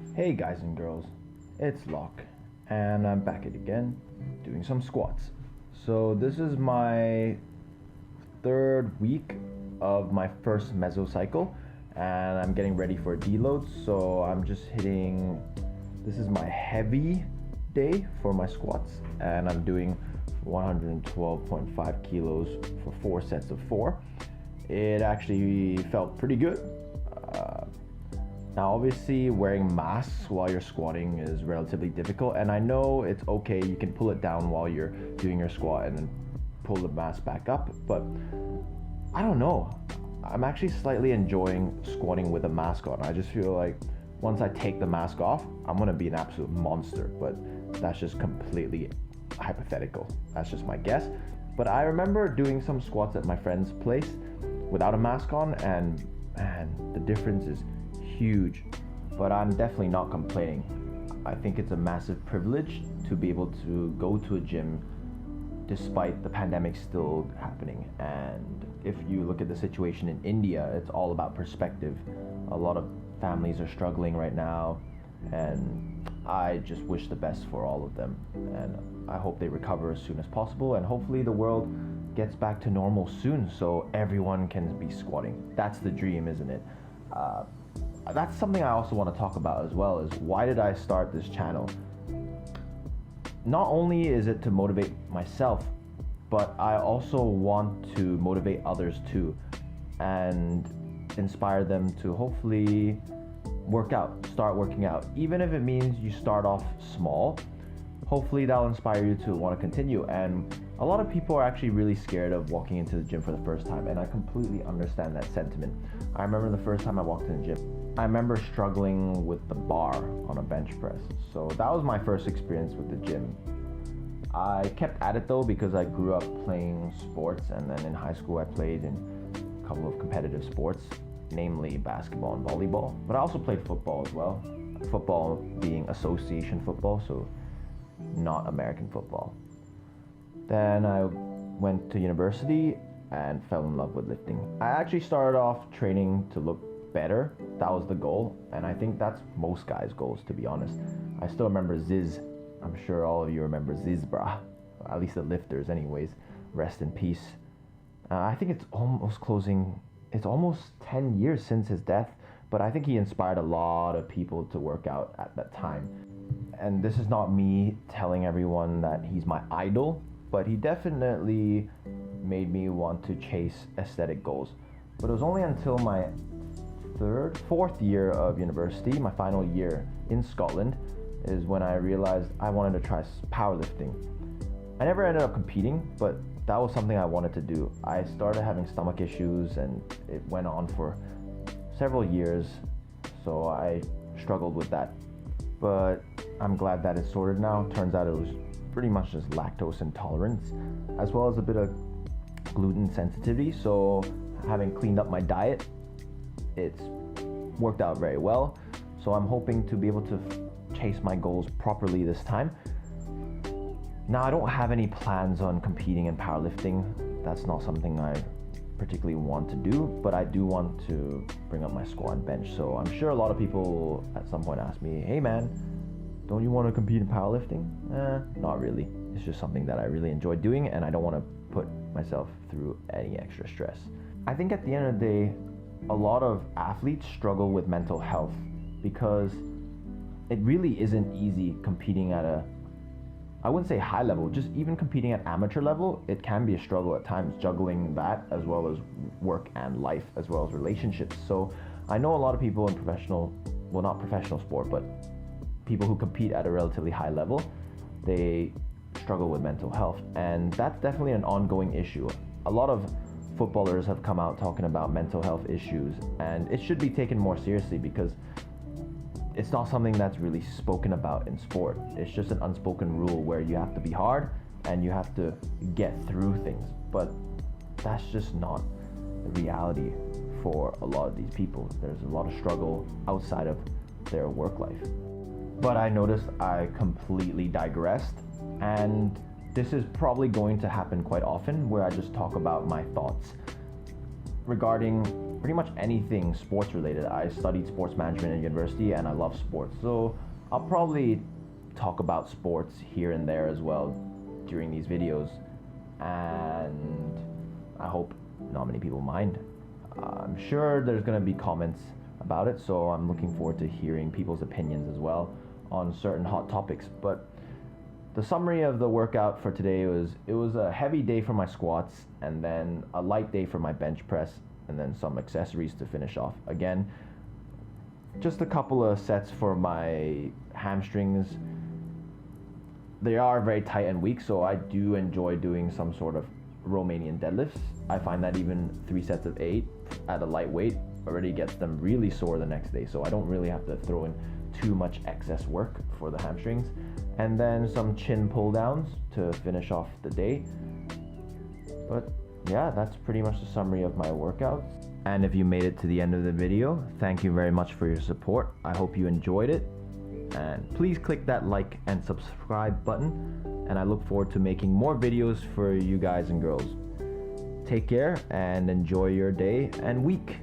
Hey guys and girls, it's Lok, and I'm back at again doing some squats. So this is my third week of my first mesocycle, and I'm getting ready for a deload. So I'm just hitting. This is my heavy day for my squats, and I'm doing 112.5 kilos for 4 sets of 4. It actually felt pretty good. Now, obviously, wearing masks while you're squatting is relatively difficult, and I know it's okay, you can pull it down while you're doing your squat and then pull the mask back up, but I don't know. I'm actually slightly enjoying squatting with a mask on. I just feel like once I take the mask off, I'm gonna be an absolute monster, but that's just completely hypothetical. That's just my guess. But I remember doing some squats at my friend's place without a mask on, and man, the difference is huge. But I'm definitely not complaining. I think it's a massive privilege to be able to go to a gym despite the pandemic still happening. And if you look at the situation in India, it's all about perspective. A lot of families are struggling right now, and I just wish the best for all of them, and I hope they recover as soon as possible, and hopefully the world gets back to normal soon so everyone can be squatting. That's the dream, isn't it? That's something I also want to talk about as well, is why did I start this channel? Not only is it to motivate myself, but I also want to motivate others too, and inspire them to hopefully start working out. Even if it means you start off small, hopefully that'll inspire you to want to continue. And a lot of people are actually really scared of walking into the gym for the first time, and I completely understand that sentiment. I remember the first time I walked in the gym, I remember struggling with the bar on a bench press. So that was my first experience with the gym. I kept at it though because I grew up playing sports, and then in high school I played in a couple of competitive sports, namely basketball and volleyball. But I also played football as well. Football being association football, so not American football. Then I went to university and fell in love with lifting. I actually started off training to look better. That was the goal, and I think that's most guys' goals, to be honest. I still remember Ziz. I'm sure all of you remember Ziz, brah. At least the lifters anyways. Rest in peace. I think it's almost 10 years since his death, but I think he inspired a lot of people to work out at that time. And this is not me telling everyone that he's my idol, but he definitely made me want to chase aesthetic goals. But it was only until my fourth year of university, my final year in Scotland, is when I realized I wanted to try powerlifting. I never ended up competing, but that was something I wanted to do. I started having stomach issues, and it went on for several years, so I struggled with that. But I'm glad that it's sorted now. Turns out it was pretty much just lactose intolerance, as well as a bit of gluten sensitivity. So having cleaned up my diet, it's worked out very well. So I'm hoping to be able to chase my goals properly this time. Now, I don't have any plans on competing in powerlifting. That's not something I particularly want to do, but I do want to bring up my squat and bench. So I'm sure a lot of people at some point ask me, hey man, don't you want to compete in powerlifting? Not really. It's just something that I really enjoy doing, and I don't want to put myself through any extra stress. I think at the end of the day, a lot of athletes struggle with mental health because it really isn't easy competing at I wouldn't say high level, just even competing at amateur level, it can be a struggle at times, juggling that as well as work and life, as well as relationships. So I know a lot of people in not professional sport, but people who compete at a relatively high level, they struggle with mental health, and that's definitely an ongoing issue. A lot of footballers have come out talking about mental health issues, and it should be taken more seriously because it's not something that's really spoken about in sport. It's just an unspoken rule where you have to be hard and you have to get through things, but that's just not the reality for a lot of these people. There's a lot of struggle outside of their work life. But I noticed I completely digressed, and this is probably going to happen quite often, where I just talk about my thoughts regarding pretty much anything sports related. I studied sports management at university and I love sports. So I'll probably talk about sports here and there as well during these videos. And I hope not many people mind. I'm sure there's going to be comments about it, so I'm looking forward to hearing people's opinions as well on certain hot topics. But the summary of the workout for today was, it was a heavy day for my squats, and then a light day for my bench press, and then some accessories to finish off. Again, just a couple of sets for my hamstrings. They are very tight and weak, so I do enjoy doing some sort of Romanian deadlifts. I find that even 3 sets of 8 at a light weight already gets them really sore the next day, so I don't really have to throw in too much excess work for the hamstrings. And then some chin pull downs to finish off the day. But yeah, that's pretty much the summary of my workouts. And if you made it to the end of the video, thank you very much for your support. I hope you enjoyed it, and please click that like and subscribe button, and I look forward to making more videos for you guys and girls. Take care and enjoy your day and week.